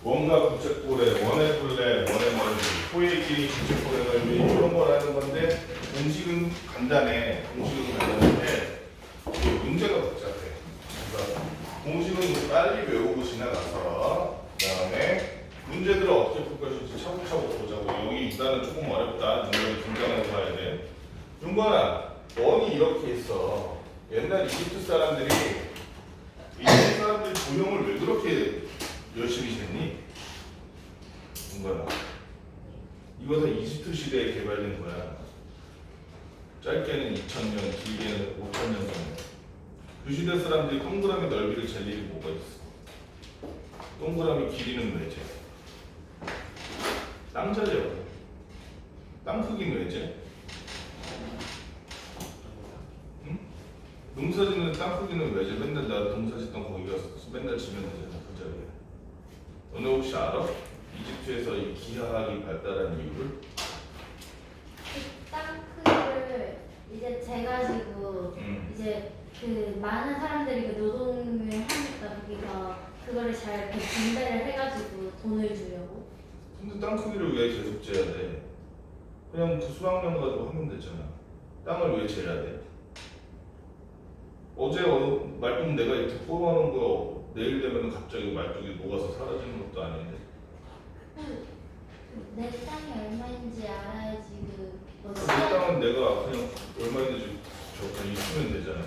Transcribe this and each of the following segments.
원과 부채꼴의 원의 둘레, 원의 넓이, 호의 길이, 부채꼴의 넓이 이런 걸 하는 건데 공식은 간단해. 공식은 간단한데 이게 문제가 복잡해. 그러니까 공식은 빨리 외우고 지나가서 그다음에 문제들을 어떻게 풀 것인지 차곡차곡 보자고. 여기 일단은 조금 어렵다. 문제를 긴장하고 봐야 돼. 윤관아, 원이 이렇게 있어. 옛날 이집트 사람들이 조형을 왜 그렇게 열심히 쟀니? 윤관아, 이거 다 이집트 시대에 개발된 거야. 짧게는 2000년, 길게는 5000년 전에. 그 시대 사람들이 동그라미 넓이를 잴 일이 뭐가 있어? 동그라미 길이는 왜 재? 땅 자리야. 땅 크기는 왜 재? 응? 농사 짓는 땅 크기는 왜 재? 맨날 나 농사 짓던 거기 가서 맨날 지면 되잖아. 그 자리에. 너네 혹시 알아? 이집트에서 이 기하학이 발달한 이유를? 그 땅 크기를 이제 재가지고 이제 그 많은 사람들이 그 노동을 하니까 거기서 그거를 잘 이렇게 분배를 해가지고 돈을 주려고. 근데 땅 크기를 왜 계속 재야 돼? 그냥 그 수학량 가지고 하면 되잖아. 땅을 왜 재야 돼? 어제 말뚝 내가 이렇게 포함하는 거 내일 되면 갑자기 말뚝이 녹아서 사라지는 것도 아닌데. 내 땅이 얼마인지 알아야지 그 땅은 내가 그냥 얼마인지 그냥 있으면 되잖아.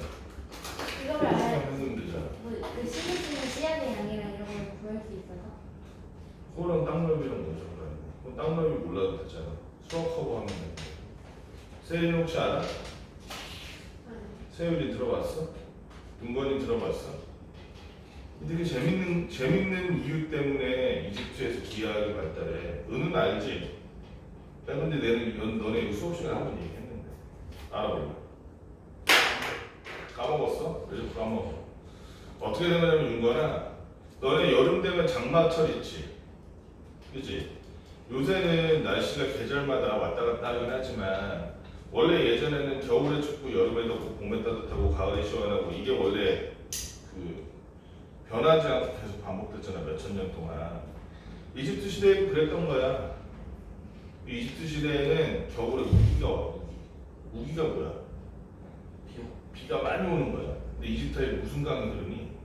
그거를 알아야 하면 되잖아. 그 심해지는 씨앗의 양이랑 이런 걸 구할 수 있어서. 그거랑 땅 넓이랑 뭐죠? 그럼 땅 넓이 몰라도 되잖아. 수학하고 하면 돼. 세율이 혹시 알아? 세율이 들어봤어? 은건이 들어봤어? 되게 재밌는 이유 때문에 이집트에서 기하학이 발달해. 은은 알지? 야, 근데 너네 이거 수업 시간에 한번 얘기했는데. 알아볼래? 까먹었어? 왜 자꾸 까먹어? 어떻게 된 거냐면 윤건아, 너네 여름 되면 장마철 있지? 그치? 요새는 날씨가 계절마다 왔다 갔다 하긴 하지만 원래 예전에는 겨울에 춥고 여름에 덥고 봄에 따뜻하고 가을에 시원하고 이게 원래 그 변하지 않고 계속 반복됐잖아. 몇천 년 동안. 이집트 시대에도 그랬던 거야. 이집트 시대에는 겨울에 우기가 와. 우기가 뭐야? 비가 많이 오는 거야. 근데 이집트에 무슨 강이 흐르니?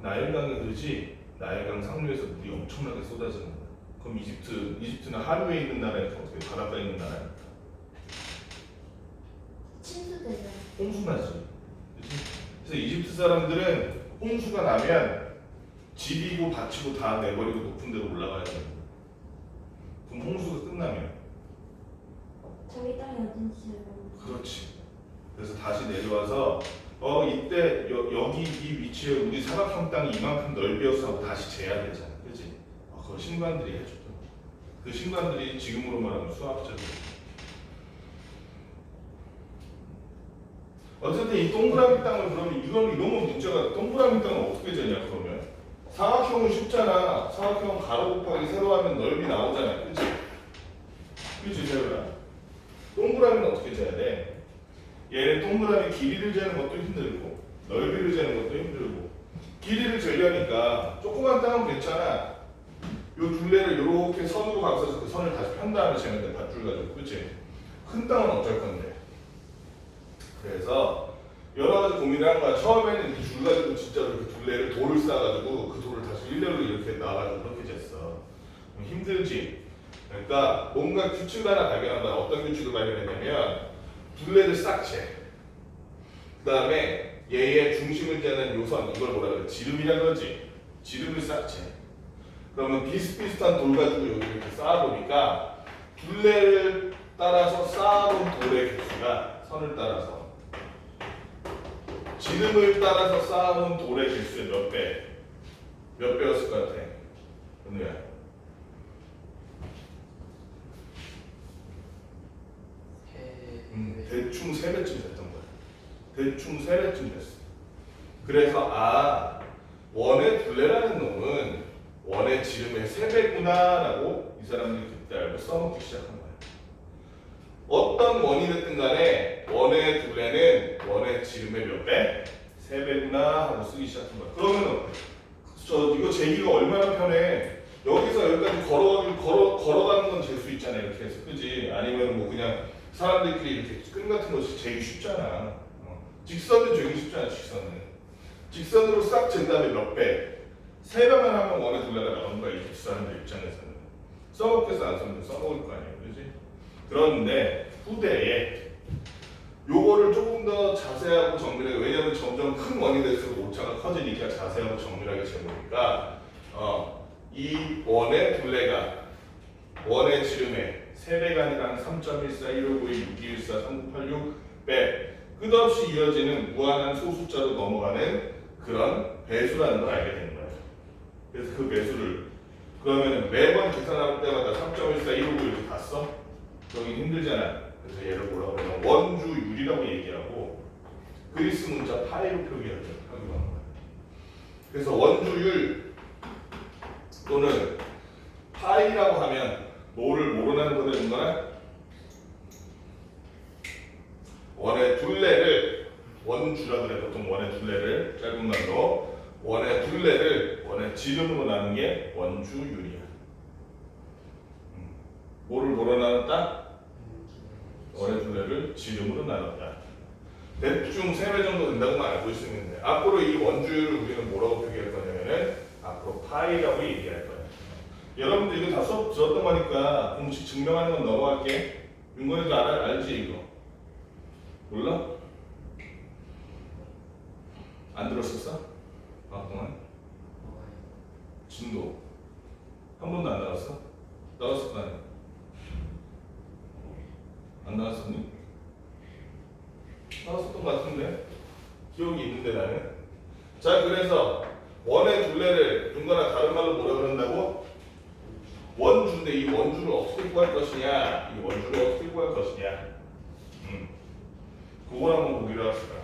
나일강이 흐르지. 나일강 상류에서 물이 엄청나게 쏟아지는 거야. 그럼 이집트는 하류에 있는 나라니까 어떻게 바닷가에 있는 나라야? 침수되죠. 홍수 나지. 그치? 그래서 이집트 사람들은 홍수가 나면 집이고 밭이고 다 내버리고 높은 데로 올라가야 돼. 그럼 홍수가 끝나면 저기 땅이 어딘지 그렇지. 그래서 다시 내려와서 이때 여기 이 위치에 우리 사각형 땅이 이만큼 넓이어서 하고 다시 재야 되잖아. 그치? 그걸 신관들이 해줬던 그 신관들이 지금으로 말하면 수학자들. 어쨌든 이 동그라미 땅을 그러면 이러면 문제가 동그라미 땅을 어떻게 재냐 그러면 사각형은 쉽잖아. 사각형 가로 곱하기 세로 하면 넓이 나오잖아. 그치? 그치 세로야. 동그라미는 어떻게 재야 돼? 얘는 동그라미 길이를 재는 것도 힘들고 넓이를 재는 것도 힘들고 길이를 재려니까 조그만 땅은 괜찮아. 요 둘레를 이렇게 선으로 감싸서 그 선을 다시 편 다음에 재면 돼. 밧줄 가지고. 그치? 큰 땅은 어쩔 건데. 그래서 여러 가지 고민을 한 거야. 처음에는 이렇게 줄 가지고 진짜 이렇게 둘레를 돌을 쌓아가지고 그 돌을 다시 일렬로 이렇게 나와가지고 그렇게 쟀어. 힘들지? 그러니까 뭔가 규칙을 하나 발견한 거야. 어떤 규칙을 발견했냐면 둘레를 싹 재. 그 다음에 얘의 중심을 재는 요선, 이걸 뭐라 그래? 지름이라 그러지? 지름을 싹 재. 그러면 비슷비슷한 돌 가지고 여기 이렇게 쌓아보니까 둘레를 따라서 쌓아놓은 돌의 개수가 선을 따라서 지름을 따라서 쌓아놓은 돌의 개수의 몇 배? 몇 배였을 것 같아? 은우야. 대충 3배쯤 됐던 거야. 대충 3배쯤 됐어. 그래서 원의 둘레라는 놈은 원의 지름의 3배구나 라고 이 사람들이 그때 알고 써먹기 시작한 거야. 어떤 원이 됐든 간에 원의 둘레는 원의 지름의 몇 배? 3배구나 하고 쓰기 시작한 거야. 그러면 이거 재기가 얼마나 편해. 여기서 여기까지 걸어가는 건 될 수 있잖아. 이렇게 해서. 그지? 아니면 뭐 그냥 사람들끼리 이렇게 끈 같은 거 재기 쉽잖아. 직선은 재기 쉽잖아. 직선으로 싹 잰 다음에 몇 배. 세 배만 하면 원의 둘레가 나오는 거야. 이 사람들 입장에서는. 써먹겠어 안 써먹겠어? 써먹을 거 아니야. 그지? 그런데 후대에 요거를 조금 더 자세하고 정밀하게, 왜냐면 점점 큰 원이 될수록 오차가 커지니까 자세하고 정밀하게 재보니까 이 원의 둘레가 원의 지름의 세배가 아니라 3.14, 1592, 6214, 3986 배 끝없이 이어지는 무한한 소숫자로 넘어가는 그런 배수라는 걸 알게 되는 거예요. 그래서 그 배수를 그러면 매번 계산할 때마다 3.14, 159 이렇게 다 써? 여기 힘들잖아. 그래서 얘를 뭐라고 하면 원주율이라고 얘기하고 그리스 문자 파이로 표기하기로 하는 거예요. 그래서 원주율 또는 파이라고 하면 뭐를 모르는 거되는 거나 원의 둘레를 원주라 그래. 보통 원의 둘레를 짧은 말로 원의 둘레를 원의 지름으로 나눈 게 원주율이야. 뭐를 나눴다? 원의 둘레를 지름으로 나눴다. 대충 3배 정도 된다고만 알고 있으면 돼. 앞으로 이 원주율을 우리는 뭐라고 표기할 거냐면은 앞으로 파이라고 얘기할 거야. 여러분들 이거 다 수업 들었던 거니까 공식 증명하는 건 넘어갈게. 윤건이도 알지 이거? 몰라? 안 들었었어? 방학 동안? 진도 한 번도 안 나왔어? 나왔을 거 아니야? 안 나왔었니? 나왔었던 것 같은데 기억이 있는데 나는. 자, 그래서 원의 둘레를 윤건아 다른 말로 뭐라 그런다고? 원주인데 이 원주를 어떻게 구할 것이냐? 이 원주를 어떻게 구할 것이냐? 그걸 한번 보기로 합시다.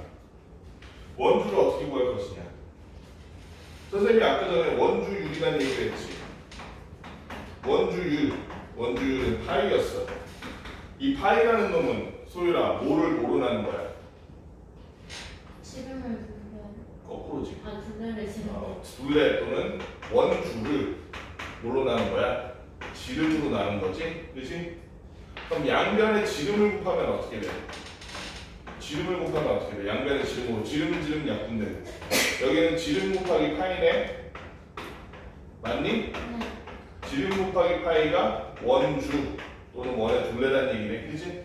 원주를 어떻게 구할 것이냐? 선생님이 아까 전에 원주율이라는 얘기를 했지. 원주율은 파이였어. 이 파이라는 놈은 소율아 뭐로 나는 거야? 지름을 둘레. 거꾸로지. 둘레를 지름. 둘레 또는 원주를 뭘로 나는 거야? 지름으로 나는 거지, 그렇지? 그럼 양변의 지름을 곱하면 어떻게 돼? 지름을 곱하면 어떻게 돼? 양변의 지름으로 지름 약분돼. 여기는 지름 곱하기 파이네, 맞니? 네. 지름 곱하기 파이가 원주 또는 원의 둘레라는 얘기네, 그렇지?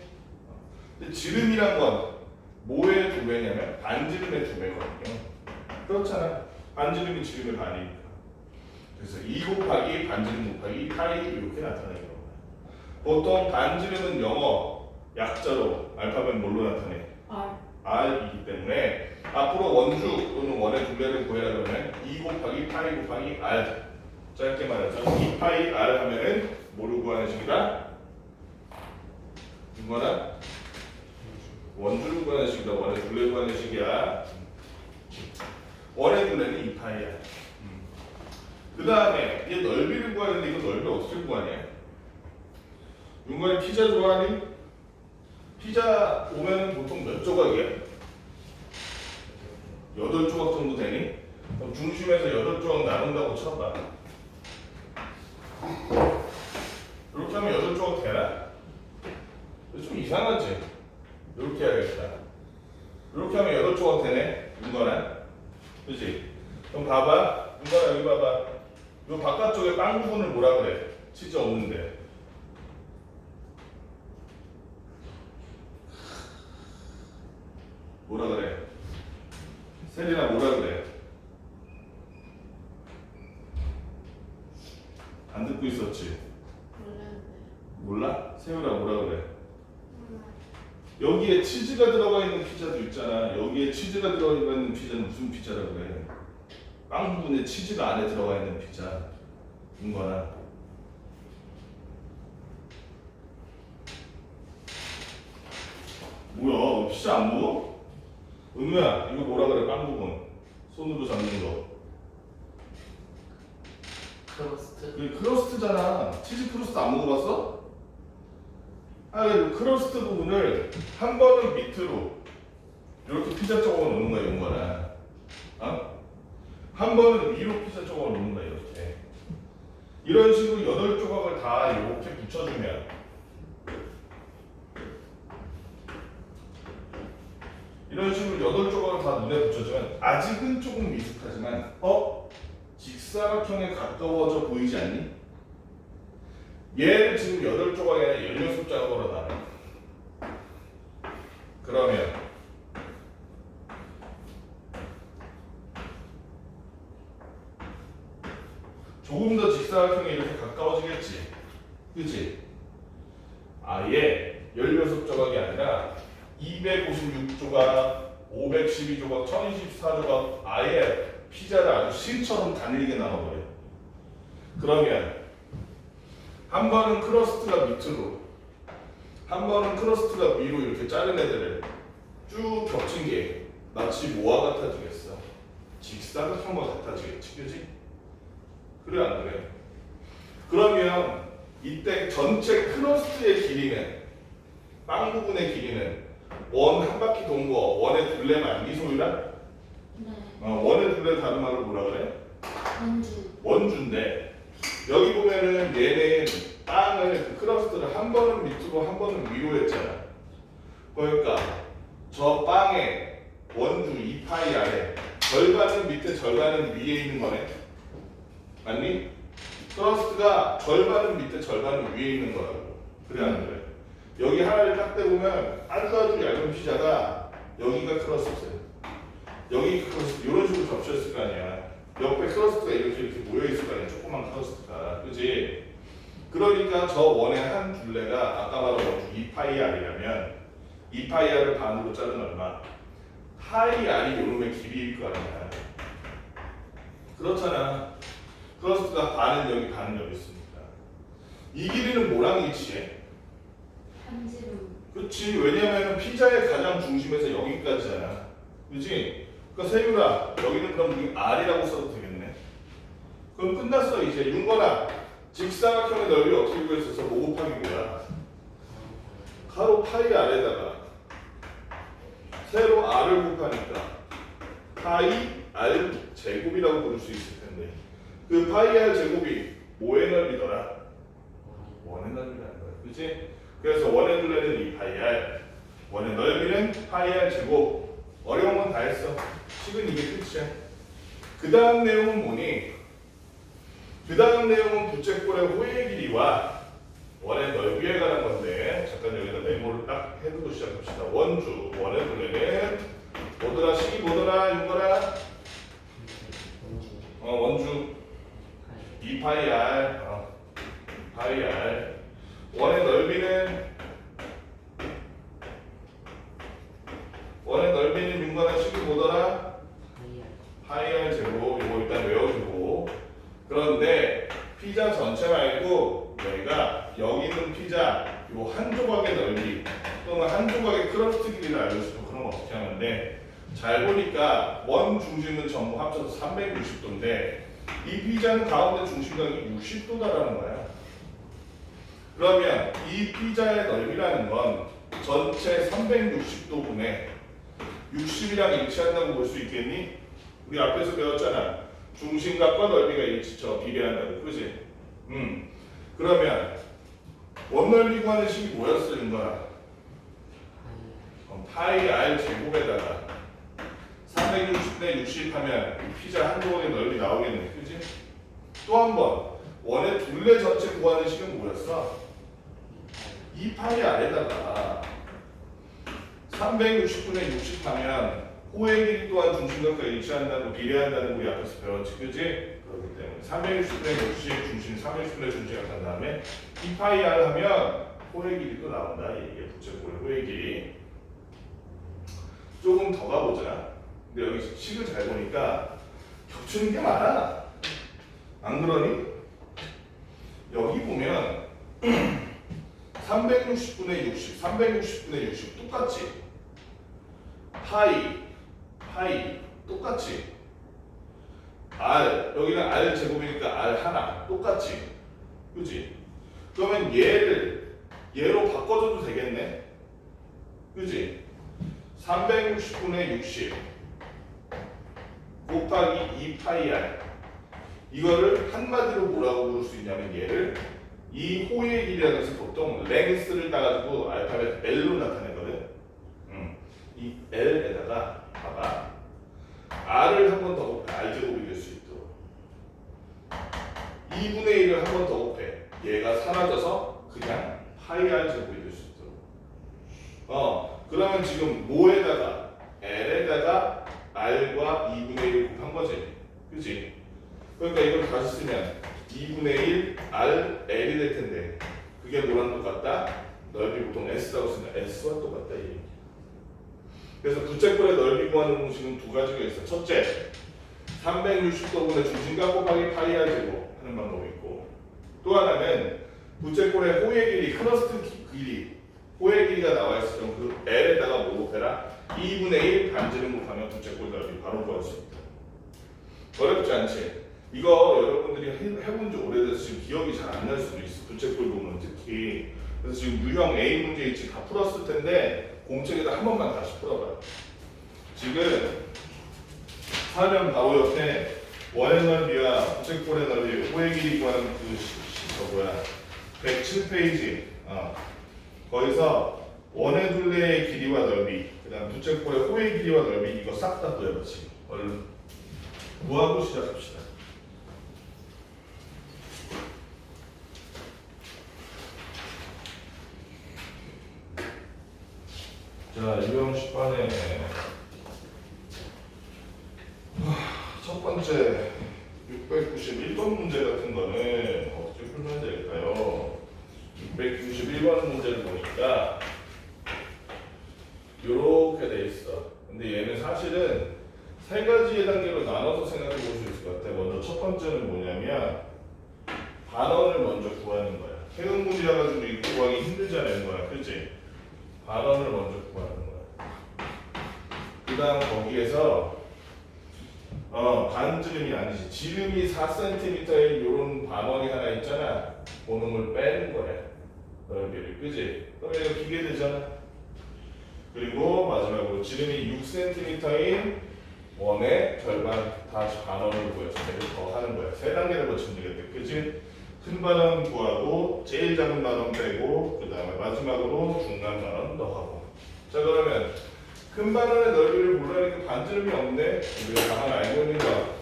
근데 지름이란 건 뭐의 두 배냐면 반지름의 두 배거든요. 그렇잖아. 반지름이 지름의 반이니까. 그래서 2 곱하기 반지름 곱하기 파이 이렇게 나타내는 거야. 보통 반지름은 영어 약자로 알파벳 뭘로 나타내? R이기 때문에 앞으로 원주 또는 원의 둘레를 구해라 그러면 2 곱하기 파이 곱하기 R. 짧게 말해서 2 파이 R 하면은 뭐를 구하는 식이다? 이거나 원주를 구하는 식이다. 원의 둘레를 구하는 식이야. 원의 둘레는 2 파이야. 그 다음에 얘 넓이를 구하는데 이거 넓이 어떻게 구하냐? 윤건이 피자 좋아하니? 피자 오면 보통 몇 조각이야? 8조각 정도 되니? 그럼 중심에서 8조각 나눈다고 쳐봐. 이렇게 하면 8조각 되나? 좀 이상하지? 이렇게 해야겠다. 이렇게 하면 8조각 되네? 윤건아? 그치? 그럼 봐봐. 윤건아 여기 봐봐. 이 바깥쪽에 빵 부분을 뭐라 그래? 치즈 없는데. 뭐라 그래? 세린아 뭐라 그래? 안 듣고 있었지? 몰라? 세훈아 뭐라 그래? 여기에 치즈가 들어가 있는 피자도 있잖아. 여기에 치즈가 들어가 있는 피자는 무슨 피자라 그래? 빵 부분에 치즈가 안에 들어가 있는 피자. 인거나. 뭐야? 피자 안 먹어? 은우야, 이거 뭐라 그래? 빵 부분. 손으로 잡는 거. 크러스트? 그게 크러스트잖아. 치즈 크러스트 안 먹어봤어? 그 크러스트 부분을 한 번은 밑으로 이렇게 피자 쪽으로 넣는 거야, 이거나. 한 한 번은 위로 피자 조각을 놓는 거야 이렇게. 이런 식으로 8조각을 다 이렇게 붙여주면 이런 식으로 8조각을 다 눈에 붙여주면 아직은 조금 미숙하지만 직사각형에 가까워져 보이지 않니? 얘를 지금 8조각이 아니라 16조각으로 나눠. 그러면 조금 더 직사각형에 이렇게 가까워지겠지. 그치? 아예 16조각이 아니라 256조각, 512조각, 1024조각 아예 피자를 아주 실처럼 가늘게 나눠버려. 그러면 한 번은 크러스트가 밑으로, 한 번은 크러스트가 위로 이렇게 자른 애들을 쭉 겹친 게 마치 뭐와 같아지겠어? 직사각형과 같아지겠지, 그지? 그래 안 그래? 그러면 이때 전체 크러스트의 길이는, 빵 부분의 길이는 원 한 바퀴 돈 거, 원의 둘레 말기 소유라? 네. 원의 둘레 다른 말로 뭐라 그래? 원주. 원주인데 여기 보면은 얘는 빵을 그 크러스트를 한 번은 밑으로 한 번은 위로 했잖아. 그러니까 저 빵의 원주 2파이 아래 절반은 밑에 절반은 위에 있는 거네. 맞니? 크러스트가 절반은 밑에 절반은 위에 있는 거라고. 그래 안 그래? 여기 하나를 딱 떼보면 아주 얇은 피자가 여기가 크러스트, 여기 크러스트 이런 식으로 접혀있을 거 아니야. 옆에 크러스트가 이렇게 모여있을 거 아니야. 조그만 크러스트가. 그지? 그러니까 저 원의 한 둘레가 아까 말한 원주 2파이R이라면 2파이R을 반으로 자르면 얼마? 파이R이 요놈의 길이일 거 아니야. 그렇잖아. 크러스트가 반은 여기 반은 여기 있으니까 이 길이는 뭐랑 일치해? 한지름. 그렇지. 왜냐면 피자의 가장 중심에서 여기까지잖아. 그렇지? 그러니까 세윤아 여기는 그럼 우리 R이라고 써도 되겠네. 그럼 끝났어 이제. 윤건아 직사각형의 넓이 어떻게 구했었어? 뭐 곱하기 뭐야? 가로 파이 R에다가 세로 R을 곱하니까 파이 R 제곱이라고 부를 수 있을 텐데 그 파이 R 제곱이 뭐의 넓이더라? 원의 넓이라는 거야. 그렇지? 그래서 원의 둘레는 2파이 R, 원의 넓이는 파이 R 제곱. 어려운 건 다 했어. 식은 이게 끝이야. 그 다음 내용은 뭐니? 그 다음 내용은 부채꼴의 호의 길이와 원의 넓이에 관한 건데 잠깐 여기다 메모를 딱 해두고 시작합시다. 원주, 원의 둘레는 뭐더라? 식이 뭐더라? 윤거라? 원주 2파이 R, 파이 R. 원의 넓이는 윤거나 식이 뭐더라? 파이 R 제곱. 이거 일단 외워주고. 그런데 피자 전체 말고 저희가 여기 있는 피자 요 한 조각의 넓이 또는 한 조각의 크러스트 길이를 알고 싶어. 그럼 어떻게 하면 돼? 잘 보니까 원 중심은 전부 합쳐서 360도인데 이 피자는 가운데 중심각이 60도다라는 거야. 그러면 이 피자의 넓이라는 건 전체 360도분의 60이랑 일치한다고 볼 수 있겠니? 우리 앞에서 배웠잖아. 중심각과 넓이가 비례한다고. 그지? 그러면 원넓이 구하는 식이 뭐였어? 인거야? 파이 R 제곱에다가 360대 60 하면 피자 한 조각의 넓이 나오겠네. 그지? 또 한 번 원의 둘레 전체 구하는 식은 뭐였어? 2파이 R에다가 360분의 60 하면 호의 길이 또한 중심각과 일치한다고 비례한다는 거 우리 앞에서 배웠지. 그지? 그렇기 때문에 360분의 60 중심 360분의 중심각 한 다음에 2파이 R 하면 호의 길이 또 나온다. 이게 부채꼴 호의 길이. 조금 더 가보자. 근데 여기 식을 잘 보니까 겹치는 게 많아. 안 그러니? 여기 보면 360분의 60, 360분의 60 똑같지? 파이 똑같지? R 여기는 R 제곱이니까 R 하나 똑같지? 그지? 그러면 얘로 바꿔줘도 되겠네? 그지? 360분의 60 곱하기 2파이 r. 이거를 한마디로 뭐라고 부를 수 있냐면 얘를 이 호의 길이라고 해서 보통 랭스를 따가지고 알파벳 L로 나타내거든. 이 L에다가 봐봐. R을 한 번 더 곱해. R제곱이 될 수 있도록. 2분의 1을 한 번 더 곱해. 얘가 사라져서 그냥 파이 R제곱이 될 수 있도록. 그러면 지금 뭐에다가 L에다가 R과 2분의 1을 곱한 거지. 그치? 그러니까 이걸 다시 쓰면 2분의 1 R L이 될 텐데 그게 뭐랑 똑같다? 넓이 보통 S라고 쓰면 S와 똑같다 이 얘기. 그래서 부채꼴의 넓이 구하는 공식은 두 가지가 있어. 첫째, 360도분의 중심각 곱하기 파이 R 제곱 하는 방법이 있고, 또 하나는 부채꼴의 호의 길이, 크러스트 길이, 호의 길이가 나와 있을 경우 그 L에다가 뭐 곱해라? 2분의 1 반지름 곱하면 부채꼴 넓이 바로 구할 수 있다. 어렵지 않지? 이거 여러분들이 해본 지 오래돼서 지금 기억이 잘 안 날 수도 있어. 부채꼴 보면 특히. 그래서 지금 유형 A 문제 있지 다 풀었을 텐데 공책에다 한 번만 다시 풀어봐요. 지금 화면 바로 옆에 원의 넓이와 부채꼴의 넓이, 호의 길이 구하는 그 107페이지. 거기서 원의 둘레의 길이와 넓이, 그 다음 부채꼴의 호의 길이와 넓이 이거 싹 다 구해봐 지금. 얼른 구하고 시작합시다. 자, 유형 10반에 첫 번째 691번 문제 같은 거는 어떻게 풀면 될까요? 691번 문제를 보니까 이렇게 돼 있어. 근데 얘는 사실은 세 가지의 단계로 나눠서 생각해 볼 수 있을 것 같아. 먼저 첫 번째는 뭐냐면 반원을 먼저 구하는 거야. 세음문이라 가지고 이거 구하기 힘들잖아요, 거야, 그렇지? 반원을 먼저 구하는 거야. 그 다음 거기에서 반지름이 아니지, 지름이 4cm인 이런 반원이 하나 있잖아. 그 놈을 빼는 거야, 넓이를, 그지? 그럼 얘가 비게 되잖아. 그리고 마지막으로 지름이 6cm인 원의 절반 다시 반원을 구해서 얘를 더 하는 거야. 세 단계를 거치면 되겠다, 그지? 큰 반원 구하고 제일 작은 반원 빼고 그 다음에 마지막으로 중간 반원 더하고. 자, 그러면 큰 반원의 넓이를 몰라니까 반지름이 없네. 우리가 가만 알고 있는 거,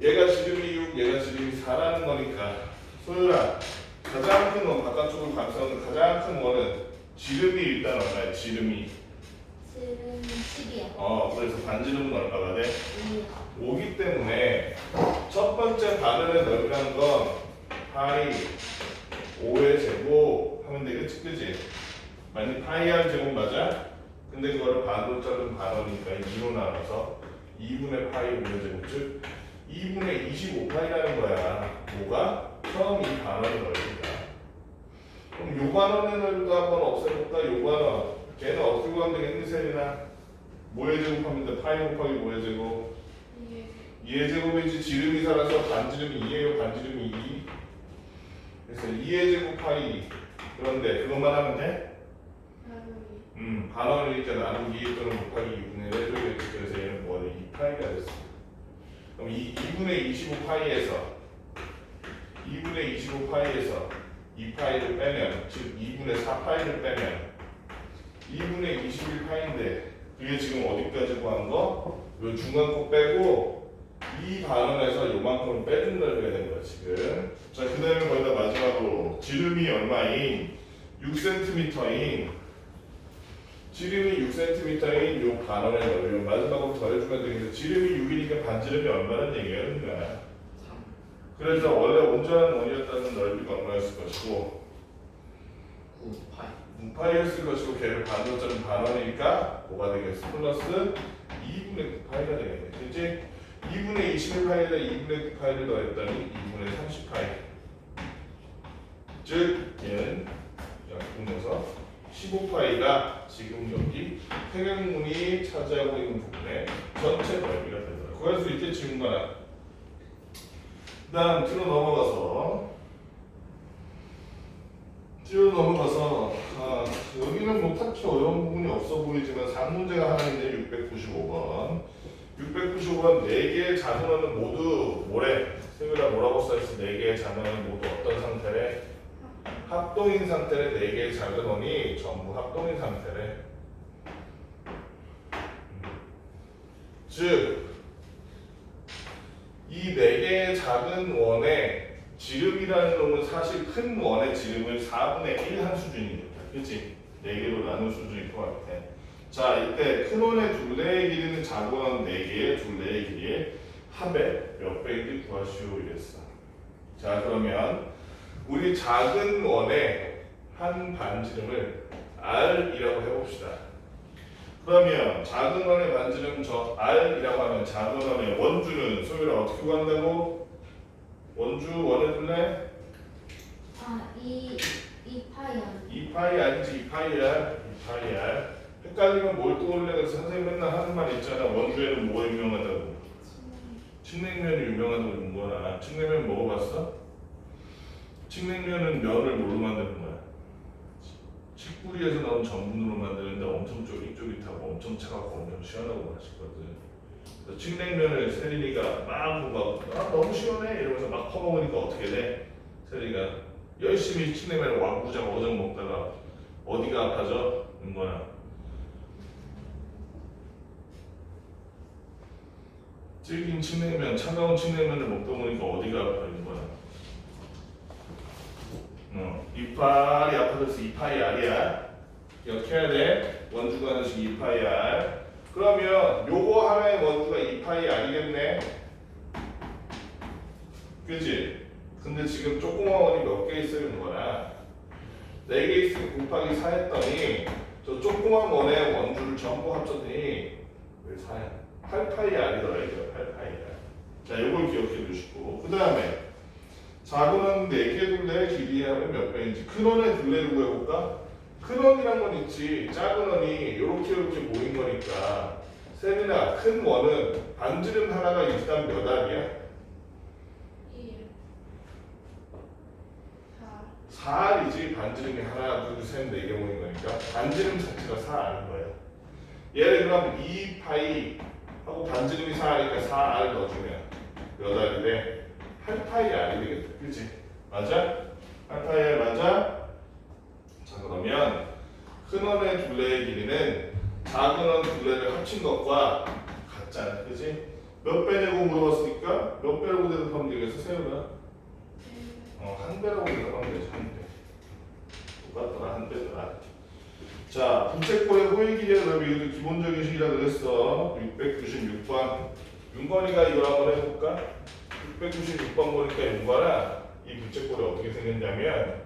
얘가 지름이 6, 얘가 지름이 4라는 거니까 소율아, 가장 큰 원, 바깥쪽으로 감싸는 가장 큰 원은 지름이 일단 얼마야? 지름이 10이요. 그래서 반지름은 얼마가 돼? 5기 때문에 첫 번째 반원의 넓이라는 건 파이 5의 제곱 하면 되겠지, 그지? 만약 파이 r 제곱 맞아? 근데 그거를 반으로 자른 반원이니까 2로 나눠서 2분의 파이 5의 제곱, 즉 2분의 25파이라는 거야. 뭐가? 처음 이 반원의 넓이다. 그럼 요 반원의 넓이도 한번 없애볼까? 요 반원 걔는 어떻게 구하면 되겠니, 세린아? 뭐의 제곱하면 돼? 파이 곱하기 뭐의 제곱? 2의 제곱이지. 지름이 살아서 반지름이 2예요. 반지름이 2. 그래서 2의 제곱 파이. 그런데 그것만 하면 돼? 반원이니까 나누기 또는 곱하기 2분의 1 해줘야겠지. 그래서 얘는 뭐가 돼? 2파이가 됐어. 그럼 이 2분의 25파이에서 2분의 25파이에서 2파이를 빼면, 즉 2분의 4파이를 빼면 2분의 21파인데 그게 지금 어디까지 구한 거? 요 중간 거 빼고 이 반원에서 요만큼을 빼준 넓이가 된 거야 지금. 자, 그 다음에 거기다 마지막으로 지름이 얼마인? 6cm인 지름이 6cm인 요 반원의 넓이를 마지막으로 더해주면 되겠는데 지름이 6이니까 반지름이 얼마나 얘기하는 거야? 3. 그래서 원래 온전한 원이었다는 넓이가 얼마였을 것이고 9파이였을 것이고 걔를 반으로 자른 반원이니까 뭐가 되겠어? 플러스 2분의 9파이가 되겠네. 이제 2분의 21파이에다 2분의 9파이를 더했더니 2분의 30파이. 즉 얘는 약분해서 15파이가 지금 여기 평행문이 차지하고 있는 부분의 전체 넓이가 되더라고요. 구할 수 있겠지, 인간아. 그 다음 뒤로 넘어가서 여기는 뭐 딱히 어려운 부분이 없어 보이지만 3문제가 하나 있네. 695번 695번 4개의 작은 원은 모두 뭐래? 세우라 뭐라고 써있어? 4개의 작은 원은 모두 어떤 상태래? 합동인 상태래. 4개의 작은 원이 전부 합동인 상태래. 즉, 이 4개의 작은 원의 지름이라는 놈은 사실 큰 원의 지름을 4분의 1 한 수준이니까. 그치? 4개로 나눈 수준일 것 같아. 자, 이때 큰 원의 둘레의 길이는 작은 원 4개의 둘레의 길이의 합의 몇 배인지 구하시오 이랬어. 자, 그러면 우리 작은 원의 한 반지름을 R이라고 해봅시다. 그러면 작은 원의 반지름 저 R이라고 하면 작은 원의 원주는 소유를 어떻게 구한다고? 원주 원의 둘레? 아, 이 파이야. 2파이 아니지 2파이야. 헷갈리면 뭘 떠올려? 그래서 선생님 맨날 하는 말 있잖아. 원주에는 뭐가 유명하다고? 칡냉면이 유명하다고 그런 거나. 칡냉면 먹어봤어? 칡냉면은 면을 뭘로 만드는 거야? 칡뿌리에서 나온 전분으로 만드는데 엄청 쫄깃쫄깃하고 엄청 차갑고 엄청 시원하고 맛있거든. 그래서 칡냉면을 세린이가 막 너무 시원해 이러면서 막 퍼먹으니까 어떻게 돼? 세린이가 열심히 칡냉면을 와구장 먹다가 어디가 아파져? 거야. 질긴 칡냉면, 차가운 칡냉면을 먹다 보니까 어디가 아파진 거야? 이빨이 아파져서 이파이 R이야. 기억해야 돼. 원주가 하는 식 이파이 R. 그러면 요거 하나의 원주가 이파이 R이겠네. 그지? 근데 지금 조그만 원이 몇 개 있어야 되는 거야? 4개 있으면 곱하기 4 했더니 저 조그만 원의 원주를 전부 합쳤더니 왜 4야? 8파이 R이더라 이거 8파이 R. 자, 요걸 기억해 두시고 그 다음에 작은 원 4개 둘레의 길이 하면 몇 배인지 큰 원의 둘레를 구해볼까? 큰 원이란 건 있지 작은 원이 이렇게 모인 거니까 세민아 큰 원은 반지름 하나가 일단 몇 R이야? 4R이지 반지름이 하나 둘 셋 4개 모인 거니까 반지름 자체가 4R인 거야. 예를 들면 2파이 하고 반지름이 4R이니까 4R 넣어주면 몇 R이 돼? 8파이 R이 되겠다. 그치? 맞아? 8파이 R 맞아? 자 그러면 큰 원의 둘레의 길이는 작은 원 둘레를 합친 것과 같잖아. 그치? 몇 배냐고 물어봤으니까 몇 배라고 대답하면 되겠어? 세우나? 한 배라고 대답하면 되지. 한 배. 똑같더라. 한 배더라. 자, 부채꼴의 호의 길이의 넓이 이것도 기본적인 식이라 그랬어. 696번. 윤건이가 이걸 한번 해볼까? 696번 보니까 윤건아 이 부채꼴이 어떻게 생겼냐면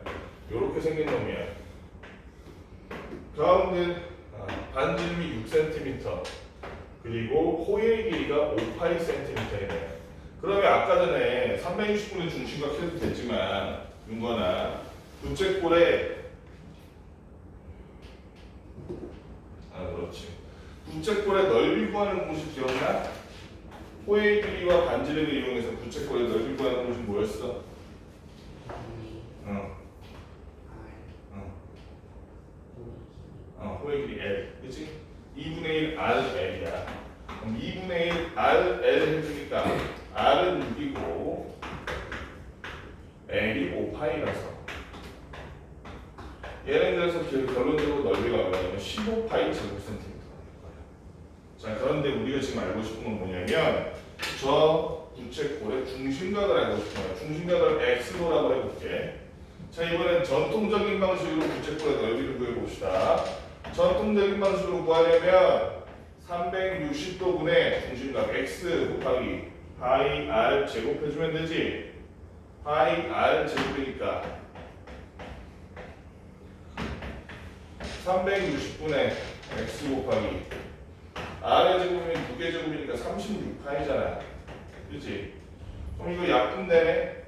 이렇게 생긴 놈이야. 가운데 반지름이 6cm 그리고 호의 길이가 5파이cm이네. 그러면 아까 전에 360분의 중심각 해도 되지만 윤건아 부채꼴의 그렇지. 부채꼴의 넓이 구하는 공식 기억나? 호의 길이와 반지름을 이용해서 부채꼴의 넓이 구하는 공식 뭐였어? 호의 길이 L, 그치? 2분의 1 RL이야. 그럼 2분의 1 RL 해주니까 R은 6이고 L이 5파이라서 예를 들어서 결론적으로 넓이가 얼마냐면 15파이 제곱센티미터가 될 거야. 자, 그런데 우리가 지금 알고 싶은 건 뭐냐면 저 부채꼴의 중심각을 알고 싶은 거야. 중심각을 X로라고 해볼게. 자, 이번엔 전통적인 방식으로 부채꼴의 넓이를 구해봅시다. 전통적인 방식으로 구하려면 360도분의 중심각 X 곱하기 파이 R 제곱해주면 되지. 파이 R 제곱이니까 360분의 X 곱하기 R의 제곱이 2개 제곱이니까 36파이잖아. 그치? 그럼 이거 약분되네?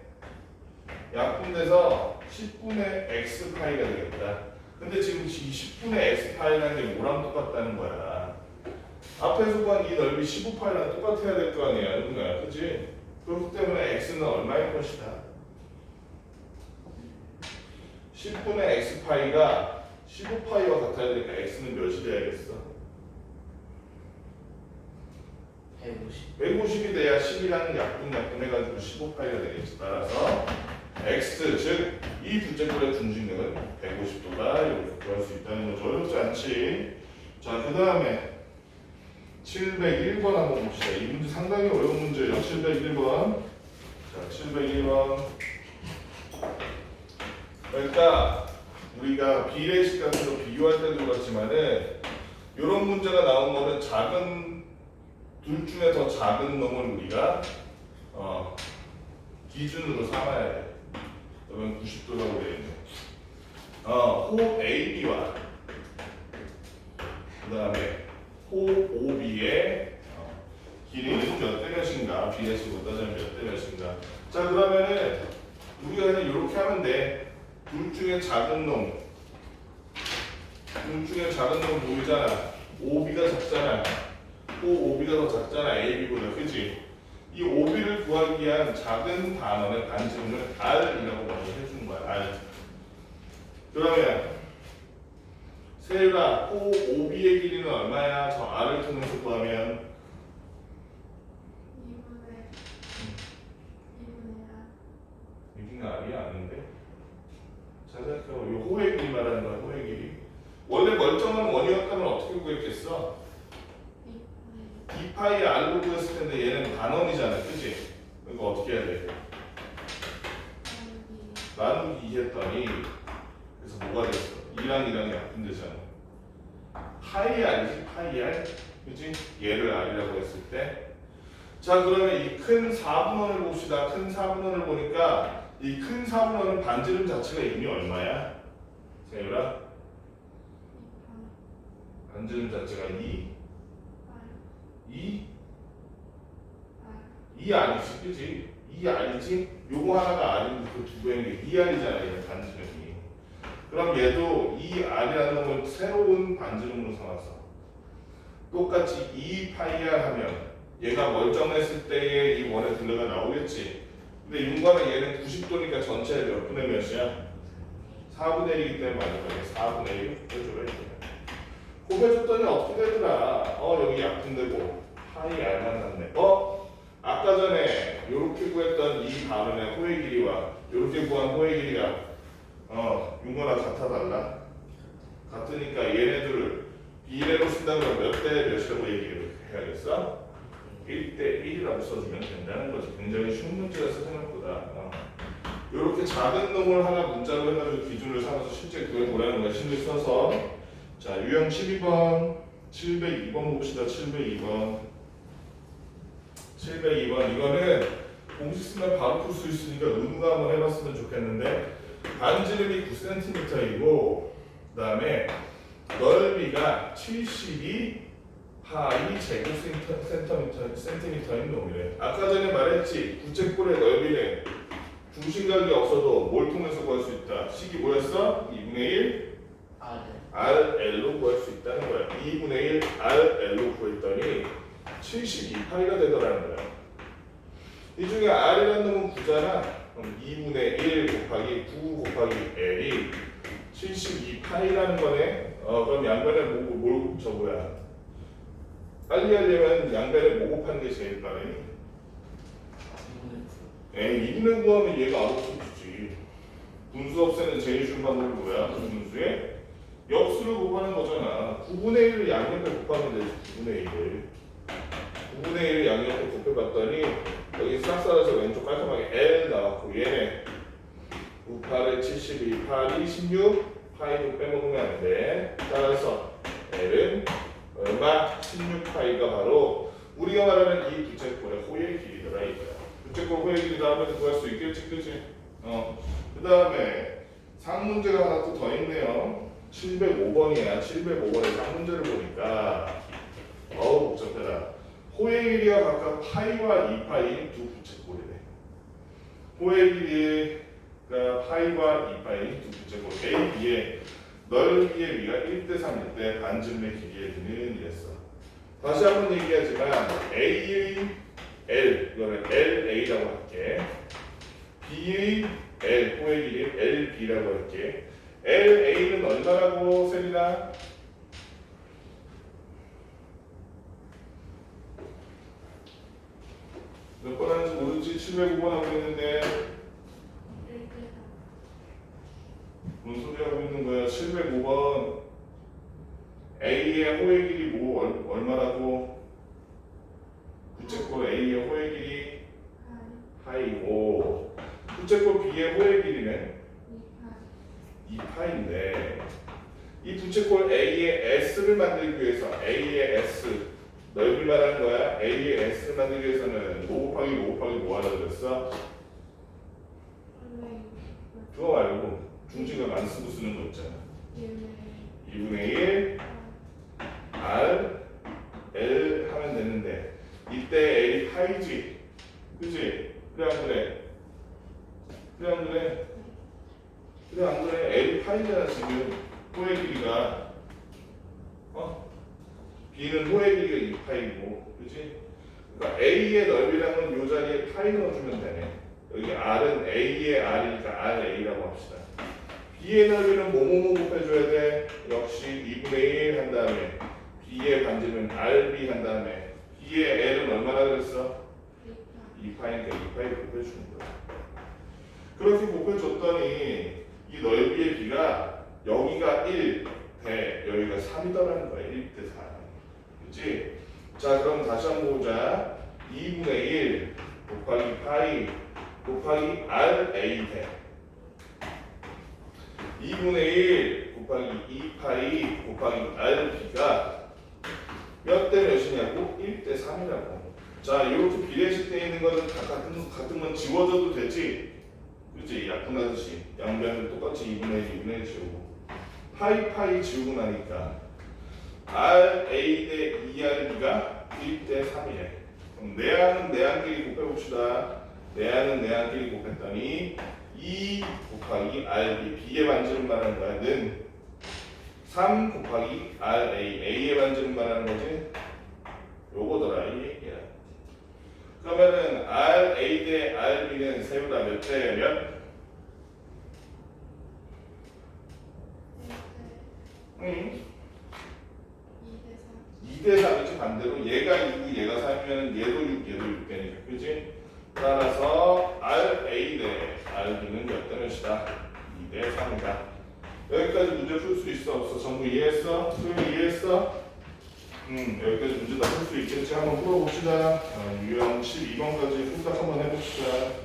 약분돼서 10분의 X파이가 되겠다. 근데 지금 10분의 X파이라는 게 뭐랑 똑같다는 거야? 앞에서 구한 이 넓이 15파이랑 똑같아야 될 거 아니야, 누구야, 그치? 그렇기 때문에 X는 얼마일 것이다? 10분의 X파이가 15파이와 같아야 되니까 X는 몇이 돼야겠어? 150. 150이 돼야 10이라는 약분 해가지고 15파이가 되겠지. 따라서 x 즉 이 부채꼴의 중심은 150도다 이렇게 구할 수 있다는 거죠. 어렵지 않지. 자, 그 다음에 701번 한번 봅시다. 이 문제 상당히 어려운 문제예요. 701번. 자, 701번. 그러니까 우리가 비례식 같은 거 비교할 때도 그렇지만은 이런 문제가 나온 거는 작은 둘 중에 더 작은 놈을 우리가 기준으로 삼아야 돼. 그러면 90도라고 되어 있네. 호 AB와 그 다음에 호 OB의 길이는 몇 대 몇인가? 비례식으로 따지면 몇 대 몇인가? 자, 그러면은 우리가 그냥 이렇게 하면 돼. 둘 중에 작은 놈, 보이잖아. OB가 작잖아. 호 OB가 더 작잖아. AB보다, 그지? 이 OB를 구하기 위한 작은 단원의 반지름을 R이라고 먼저 해주는 거야. R. 그러면 세율아, 호 OB의 길이는 얼마야? 저 R을 통해서 구하면 2분의 R이 아닌데? 자, 생각해봐. 이 호의 길이 말하는 거야. 호의 길이. 원래 멀쩡한 원이었다면 어떻게 구했겠어? 2파이 R로 구했을 텐데 얘는 반원이잖아. 그치? 그러니까 어떻게 해야 돼? 나누기 2 했더니 그래서 뭐가 됐어? 2랑 약분되잖아. 파이 R이지? 파이 R? 그치? 얘를 R이라고 했을 때 자, 그러면 이 큰 4분원을 봅시다. 큰 4분원을 보니까 이 큰 4분원은 반지름 자체가 이미 얼마야? 세율아? 반지름 자체가 2 아니지, 그지? 2 아니지? 요거 하나가 R인데 그 두 개인 게 2R이잖아, 얘는 반지름이. 그럼 얘도 2R이라는 걸 새로운 반지름으로 삼았어. 똑같이 2파이R 하면 얘가 멀쩡했을 때의 이 원의 둘레가 나오겠지. 근데 윤곽은 얘는 90도니까 전체 몇 분의 몇이야? 4분의 1이기 때문에 마지막에 4분의 1 해줘라 이거야. 곱해줬더니 어떻게 되더라? 여기 약분되고 파이 R만 남네. 아까 전에 요렇게 구했던 이 반원의 호의 길이와 요렇게 구한 호의 길이가 윤곽과 같아 달라? 같으니까 얘네들을 비례로 쓴다면 몇 대 몇이라고 얘기를 해야겠어? 1대 1이라고 써주면 된다는 거지. 굉장히 쉬운 문제라서 생각보다 이렇게 작은 놈을 하나 문자로 해가지고 기준을 삼아서 실제 구해보라는 거야. 실을 써서. 자, 유형 12번 702번 봅시다. 702번 이거는 공식 쓰면 바로 풀 수 있으니까 의무가 한번 해봤으면 좋겠는데 반지름이 9cm이고 그 다음에 넓이가 72 파이 제곱센티미터인 놈이래. 아까 전에 말했지. 부채꼴의 넓이는 중심각이 없어도 뭘 통해서 구할 수 있다. 식이 뭐였어? 2분의 1 RL로 구할 수 있다는 거야. 2분의 1 RL로 구했더니 72파이가 되더라는 거야. 이 중에 R이라는 놈은 9잖아. 그럼 2분의 1 곱하기 9 곱하기 L이 72파이라는 거네. 그럼 양변에 뭐야? 빨리 하려면 양변에 뭐 곱하는 게 제일 빠르니? 2분의 9 하면 얘가 아웃 주지. 분수 없애는 제일 쉬운 방법이 뭐야? 분수에 역수를 곱하는 거잖아. 9분의 1을 양옆에 곱하면 되지. 9분의 1을 양옆에 곱해봤더니 여기 싹 썰어서 왼쪽 깔끔하게 L 나왔고 얘네 9, 8에 72, 8이 16 파이도 빼먹으면 안 돼. 따라서 L은 얼마? 16파이가 바로 우리가 말하는 이 부채꼴의 호의 길이더라 이거야. 부채꼴 호의 길이 다음에 구할 수 있겠지, 그치? 그 다음에 상문제가 하나 또 더 있네요. 705번이야. 705번의 상문제를 보니까 복잡해라. 호의 길이가 각각 파이와 2파이인 두 부채꼴이네. 호의 길이가 파이와 2파이인 두 부채꼴 A, B의 넓이의 위가 1대 3일 때 반지름의 길이의 드는 이랬어. 다시 한번 얘기하지만 A의 L, 이거는 LA라고 할게. B의 L, 호의 길이 LB라고 할게. LA는 얼마라고 세리나? 몇 번 하는지 모르지? 705번 하고 있는데 무슨 소리 하고 있는 거야? 705번 A의 호의 길이 뭐 얼마라고? 부채꼴 A의 호의 길이 파이고 부채꼴 B의 호의 길이는 2파인데 이 부채꼴 A의 S를 만들기 위해서 A의 S 넓이를 말하는 거야. A의 S를 만들기 위해서는 뭐 곱하기 뭐 하라 그랬어? 그거 말고 중심을 안 쓰고 쓰는 거 있잖아. 2분의 1 R L 하면 되는데 이때 L이 파이지 그치? 그래 안 그래? 그래 안 그래? 그래 안 그래? L이 파이잖아 지금 호의 길이가 B는 호의 길이가 2파이고 그치? 그러니까 A의 넓이랑은 이 자리에 파이 넣어주면 되네. 여기 R은 A의 R이니까 RA라고 합시다. B의 넓이는 뭐뭐뭐 곱해줘야 돼? 역시 2분의 1 한 다음에 B의 반지는 RB 한 다음에 B의 L은 얼마나 그랬어? 2파이니까 2파이 곱해주는 거야. 그렇게 곱해줬더니 이 넓이의 B가 여기가 1 대 여기가 3이더라는 거야. 1대 4. 그치? 자 그럼 다시 한번 보자. 2분의 1 곱하기 파이 곱하기 RA 대 2분의 1 곱하기 2파이 곱하기 RB가 몇 대 몇이냐고? 1대 3이라고. 자 이렇게 비례식 돼 있는 거는 다 같은 건 지워져도 되지. 그치? 약분하듯이 양변을 똑같이 2분의 1 지우고 파이 지우고 나니까 RA 대 2RB가 1대 3이래. 그럼 내항은 내항끼리 곱해봅시다. 내항은 내항끼리 곱했더니 2 곱하기 RB B의 반지름 말하는 거야. 는 3 곱하기 RA A의 반지름 말하는 거지. 요거더라 이 얘기야. 그러면은 RA 대 RB는 세우다 몇 대 몇? 2대 3이지 반대로 얘가 2고 얘가 3이면 얘도 6 얘도 6되니까 그지? 따라서 RA 대 RB는 몇 대 몇이다? 2대 3이다. 여기까지 문제 풀 수 있어 없어? 전부 이해했어? 수요 이해했어? 여기까지 문제 다 풀 수 있겠지? 한번 풀어봅시다. 유형 12번까지 후딱 한번 해봅시다.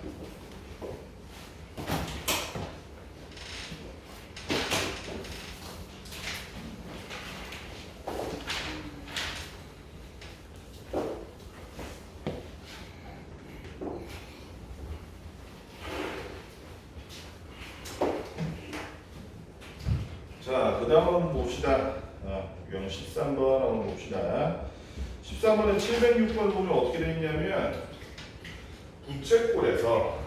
자, 그 다음 한번 봅시다. 유형 13번 한번 봅시다. 13번은 706번 보면 어떻게 되어 있냐면 부채꼴에서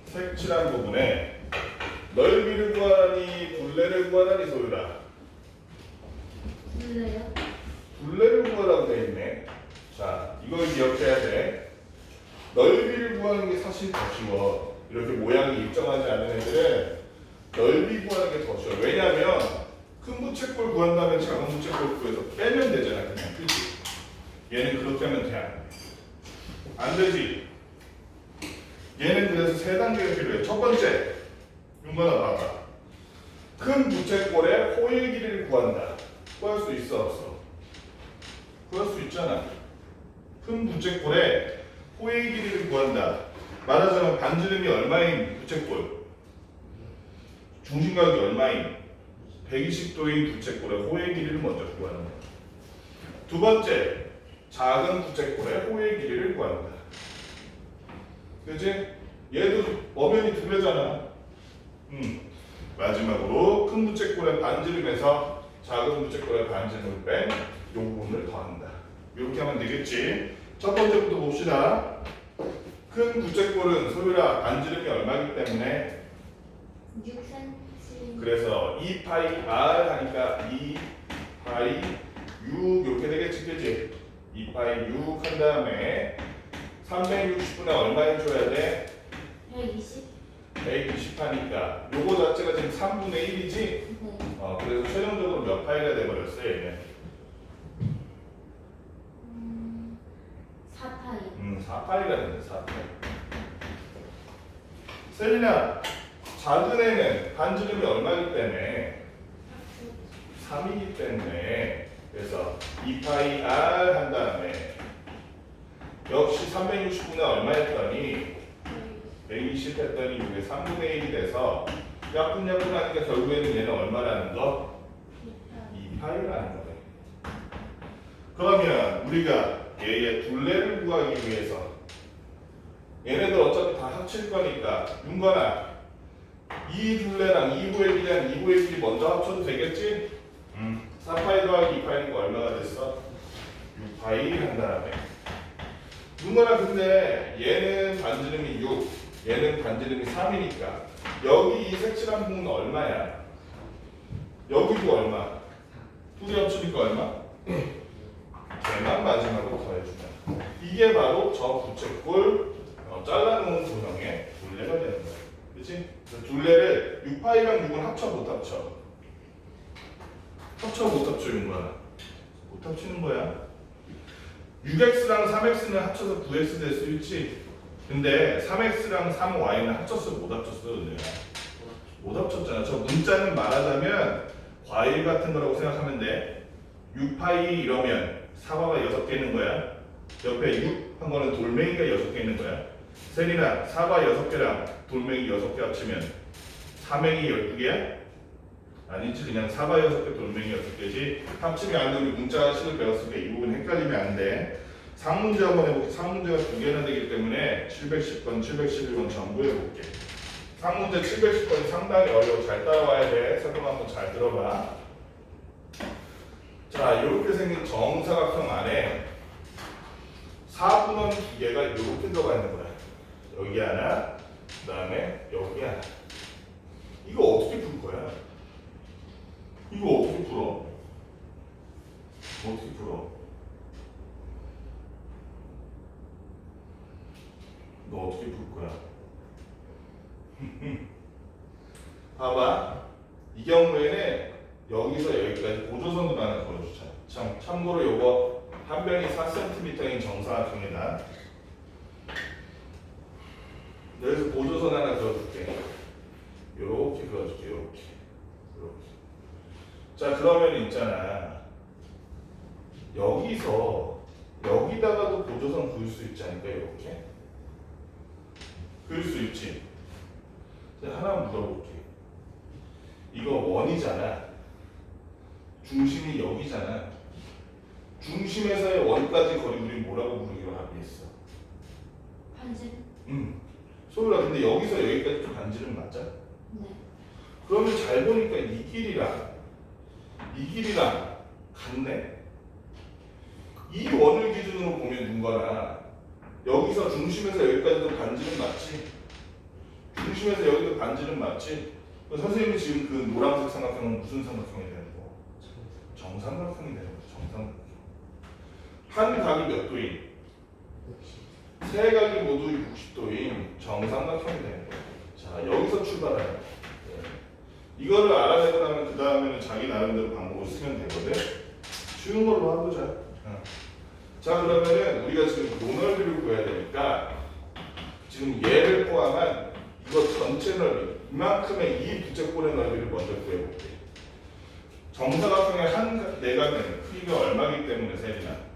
색칠한 부분에 넓이를 구하니 둘레를 구하니 소유라. 둘레를 구하라고 되어 있네. 자, 이걸 기억해야 돼. 넓이를 구하는 게 사실 더 쉬워. 이렇게 모양이 일정하지 않은 애들은 넓이 구하는 게 더 쉬워. 왜냐하면 큰 부채꼴 구한 다음에 작은 부채꼴 구해서 빼면 되잖아. 그냥 그치? 얘는 그렇게 하면 돼. 안 되지? 얘는 그래서 세 단계가 필요해. 첫 번째 윤건아 봐봐. 큰 부채꼴의 호일 길이를 구한다. 구할 수 있어 없어? 구할 수 있잖아. 큰 부채꼴의 호일 길이를 구한다. 말하자면 반지름이 얼마인 부채꼴? 중심각이 얼마인? 120도인 부채꼴의 호의 길이를 먼저 구하는 거야. 두 번째, 작은 부채꼴의 호의 길이를 구한다. 그치? 얘도 엄연히 두 배잖아. 마지막으로 큰 부채꼴의 반지름에서 작은 부채꼴의 반지름을 뺀 요 부분을 더한다. 이렇게 하면 되겠지? 첫 번째부터 봅시다. 큰 부채꼴은 소유라 반지름이 얼마이기 때문에 6cm. 그래서 2파이 R 하니까 2파이 6 이렇게 되겠지, 그치? 2파이 6 한 다음에 360분의 얼마 해줘야 돼? 120. 120 하니까 요거 자체가 지금 3분의 1이지? 네. 그래서 최종적으로 몇 파이가 돼버렸어 얘는? 4파이. 4파이가 되는 4파이. 세린아, 작은 애는 반지름이 얼마이기 때문에 3이기 때문에 그래서 2파이 r 한 다음에 역시 360분의 얼마 했더니 120 했더니 이게 3분의 1이 돼서 약분약분 하니까 결국에는 얘는 얼마라는 거? 2파이라는 거네. 그러면 우리가 얘의 둘레를 구하기 위해서 얘네들 어차피 다 합칠 거니까 윤건아 이 둘레랑 2부의 길이랑 2부의 길이 먼저 합쳐도 되겠지? 4파이 더하기 2파이니까 얼마가 됐어? 6파이 한 다음에 윤건아 근데 얘는 반지름이 6 얘는 반지름이 3이니까 여기 이 색칠한 부분은 얼마야? 여기도 얼마? 둘이 합치니까 얼마? 걔만 마지막으로 더해주면 이게 바로 저 부채꼴 잘라놓은 도형의 둘레가 되는 거야. 그치? 그래서 둘레를 6파이랑 6은 합쳐 못 합쳐? 합쳐 못 합쳐 윤거야? 못 합치는 거야. 6x랑 3x는 합쳐서 9x 될 수 있지. 근데 3x랑 3y는 합쳤어 못 합쳤어? 못 합쳤잖아. 저 문자는 말하자면 과일 같은 거라고 생각하면 돼. 6파이 이러면 사과가 6개 있는 거야. 옆에 6 한 거는 돌멩이가 6개 있는 거야. 세린아, 사과 6개랑 돌멩이 6개 합치면 사맹이 12개야? 아니지, 그냥 사과 6개, 돌멩이 6개지. 합치면 안 돼. 우리 문자식을 배웠으니까 이 부분 헷갈리면 안 돼. 상문제 한번 해볼게. 상문제가 2개나 되기 때문에 710번, 711번 전부 해볼게. 상문제 710번이 상당히 어려워. 잘 따라와야 돼. 설명 한번 잘 들어봐. 자, 이렇게 생긴 정사각형 안에 4분원 기계가 이렇게 들어가 있는 거야. 여기 하나, 그 다음에 여기 하나. 이거 어떻게 풀 거야? 이거 어떻게 풀어? 어떻게 풀어? 너 어떻게 풀 거야? 봐봐. 이 경우에는 여기서 여기까지 보조선으로 하나 그려주자. 참고로 요거 한 변이 4cm인 정사각형이다. 여기서 보조선 하나 그려줄게. 요렇게 그려줄게. 요렇게. 자, 그러면 있잖아. 여기다가도 보조선 그릴 수 있지 않을까? 이렇게. 그릴 수 있지. 자, 하나 물어볼게. 이거 원이잖아. 중심이 여기잖아. 중심에서의 원까지 거리 우리 뭐라고 부르기로 합의했어? 반지름? 소율아, 근데 여기서 여기까지 반지름 맞아? 네. 그러면 잘 보니까 이 길이랑 같네? 이 원을 기준으로 보면 윤거나 여기서 중심에서 여기까지도 반지름 맞지? 중심에서 여기도 반지름 맞지? 선생님이 지금 그 노란색 삼각형은 무슨 삼각형이 되는 거? 정삼각형이 되는 거죠. 정삼각형. 한 각이 몇 도인? 세 각이 모두 60도인 정삼각형이 되는 거예요. 자, 여기서 출발하는 거예요. 이거를 알아내고 나면 그 다음에는 자기 나름대로 방법을 쓰면 되거든. 쉬운 걸로 해보자. 자, 그러면은 우리가 지금 노넓이를 구해야 되니까 지금 얘를 포함한 이거 전체 넓이 이만큼의 이 부채꼴의 넓이를 먼저 구해볼게. 정사각형의 한 내각은 크기가 얼마이기 때문에 세리나?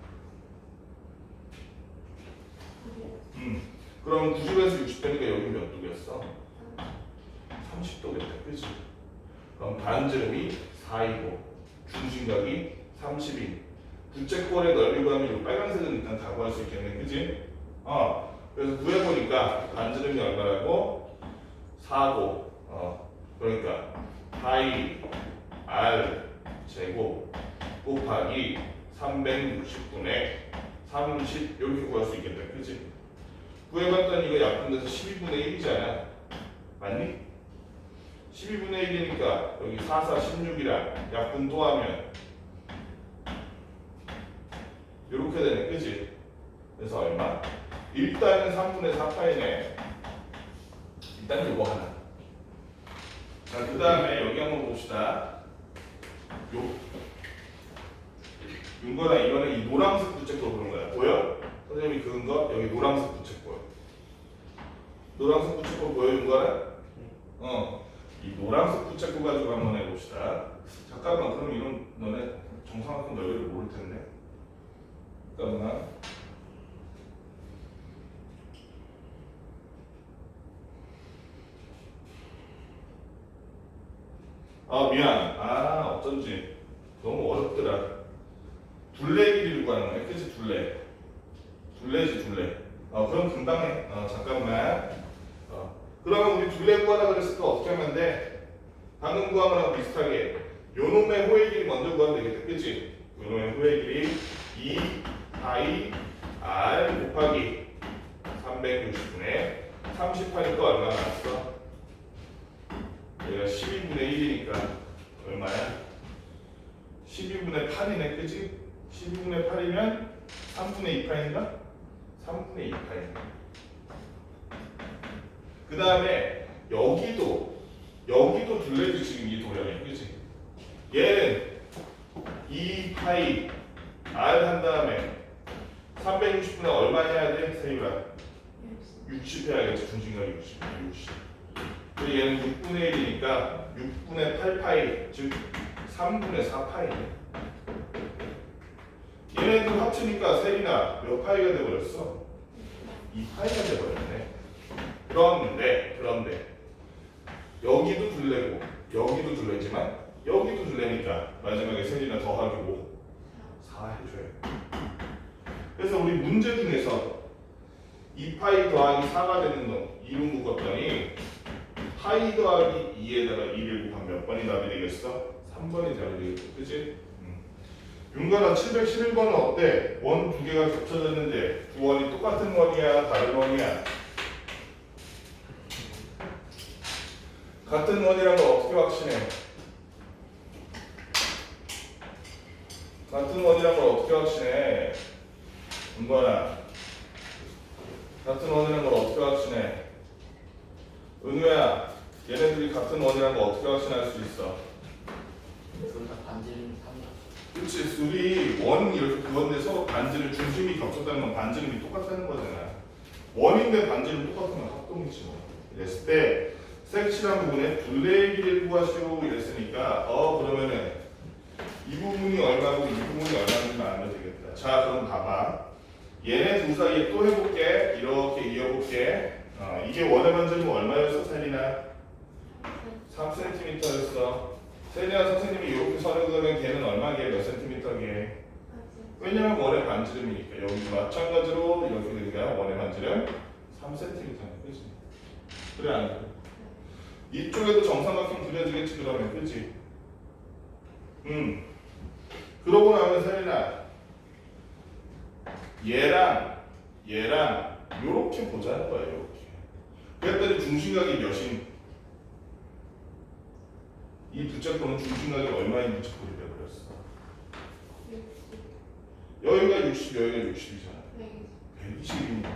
그럼 90에서 60도니까 여기 몇 도겠어? 30도겠다. 그치? 그럼 반지름이 4이고 중심각이 30인 부채꼴의 넓이 구하면 이 빨간색은 일단 다 구할 수 있겠네. 그치? 그래서 구해보니까 반지름이 얼마라고? 4고 그러니까 파이 r 제곱 곱하기 360분의 30 이렇게 구할 수 있겠다. 그치? 구해봤더니 이거 약분돼서 12분의 1이잖아. 맞니? 12분의 1이니까 여기 4, 4, 16이랑 약분 또 하면 이렇게 되네. 그치? 그래서 얼마? 일단은 3분의 4파이네. 일단 이거 하나. 자, 그 다음에 여기 한번 봅시다. 윤거나 이거는 이 노란색 부채꼴 보는 거야. 보여? 선생님이 그은 거 여기 노란색 부채꼴. 노란색 부채꼴 보여준 거는 이 노란색 부채꼴 가지고 한번 해봅시다. 잠깐만, 그럼 이런 너네 정사각형 넓이를 모를 텐데. 잠깐만. 아 미안. 아 어쩐지 너무 어렵더라. 둘레 길이를 구하는 거야. 그치? 둘레지 둘레. 그럼 금방 해. 잠깐만. 그러면 우리 둘레 구하라 그랬을 때 어떻게 하면 돼? 방금 구한 거랑 비슷하게 요 놈의 호의 길이 먼저 구하면 되겠다. 그치? 요 놈의 호의 길이 2파이 r 곱하기 360분의 38이니까 얼마 나왔어? 얘가 12분의 1이니까 얼마야? 12분의 8이네, 그치? 12분의 8이면 3분의 2파인가? 3분의 2파인. 그 다음에 여기도 둘레지 지금 이 도형이, 그치? 얘는 2파이 r 한 다음에 360분의 얼마 해야 돼? 세율아 60 해야겠지. 중심각이 60. 그리고 얘는 6분의 1이니까 6분의 8파이, 즉 3분의 4파이네. 얘네들 합치니까 세리나 몇 파이가 돼버렸어? 2파이가 돼버렸네. 그런데 여기도 둘레고 여기도 둘레지만 여기도 둘레니까 마지막에 세리나 더하기 5, 4 해줘요. 그래서 우리 문제 중에서 2파이 더하기 4가 되는 놈 이름 묶었더니 파이 더하기 2에다가 2를 곱하면 몇 번이 답이 되겠어? 3번이 답이 되겠어. 그치? 윤관아 711번은 어때? 원 두 개가 겹쳐졌는데 두 원이 똑같은 원이야? 다른 원이야? 같은 원이라는 걸 어떻게 확신해? 같은 원이라는 걸 어떻게 확신해? 윤관아 같은 원이라는 걸 어떻게 확신해? 은우야 얘네들이 같은 원이라는 걸 어떻게 확신할 수 있어? 둘 다 반지름 3이야. 그렇지. 둘이 원 이렇게 그건데 서로 반지름 중심이 겹쳤다는 건 반지름이 똑같다는 거잖아. 원인데 반지름 똑같으면 합동이지 뭐. 이랬을 때 색칠한 부분에 둘레의 길이를 구하시오 이랬으니까 그러면은 이 부분이 얼마고 이 부분이 얼마인지만 알면 되겠다. 자 그럼 봐봐. 얘네 둘 사이에 또 해볼게. 이렇게 이어볼게. 이게 원의 반지름은 얼마였어 세리나? 3cm였어. 세리나 선생님이 이렇게 선을 그으면 걔는 얼마게? 몇 cm게? 왜냐면 원의 반지름이니까 여기도 마찬가지로 이렇게 되니까 원의 반지름 3cm네. 그치? 그래 안 그래? 이쪽에도 정삼각형 그려지겠지 그러면 그치? 그러고 나면 세리나 얘랑 요렇게 보자는 거야. 요렇게. 그랬더니 중심각이 몇인? 이 부채꼴은 중심각이 얼마인 부채꼴이 되어버렸어? 여기가 60, 여기가 60이잖아. 120이니까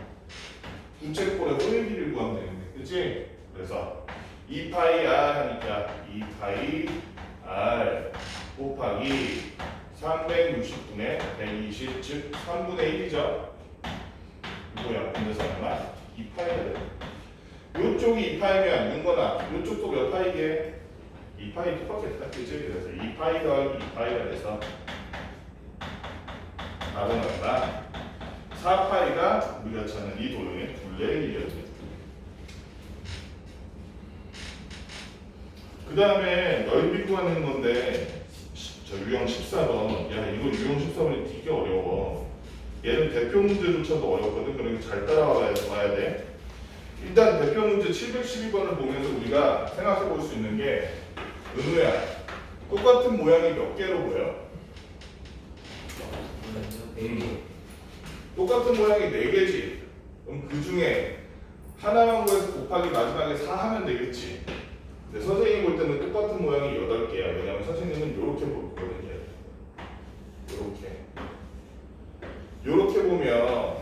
부채꼴의 호의 길이를 구하면 되겠네. 그치? 그래서 2파이 r 하니까 2파이 r 곱하기 360분의 120, 즉 3분의 1이죠. 이거야. 근데서 얼마? 2파이가 돼. 요쪽이 2파이면 윤거나 요쪽도 몇 파이게? 2파이 똑같겠다. 그치? 그래서 2파이 더하기 2파이가 돼서 답은 얼마? 4파이가 우리가 찾는 이 도형의 둘레의 길이였죠. 그 다음에 넓이 구하는 건데 저 유형 14번. 야 이거 유형 14번이 되게 어려워. 얘는 대표 문제조차도 어렵거든. 그러니까 잘 따라와야 돼. 일단 대표 문제 712번을 보면서 우리가 생각해 볼 수 있는 게 은우야 똑같은 모양이 몇 개로 보여? 똑같은 모양이 4개지. 그럼 그 중에 하나만 구해서 곱하기 마지막에 4 하면 되겠지. 근데 선생님이 볼 때는 똑같은 모양이 8개야. 왜냐면 선생님은 이렇게 볼 거거든요. 이렇게 보면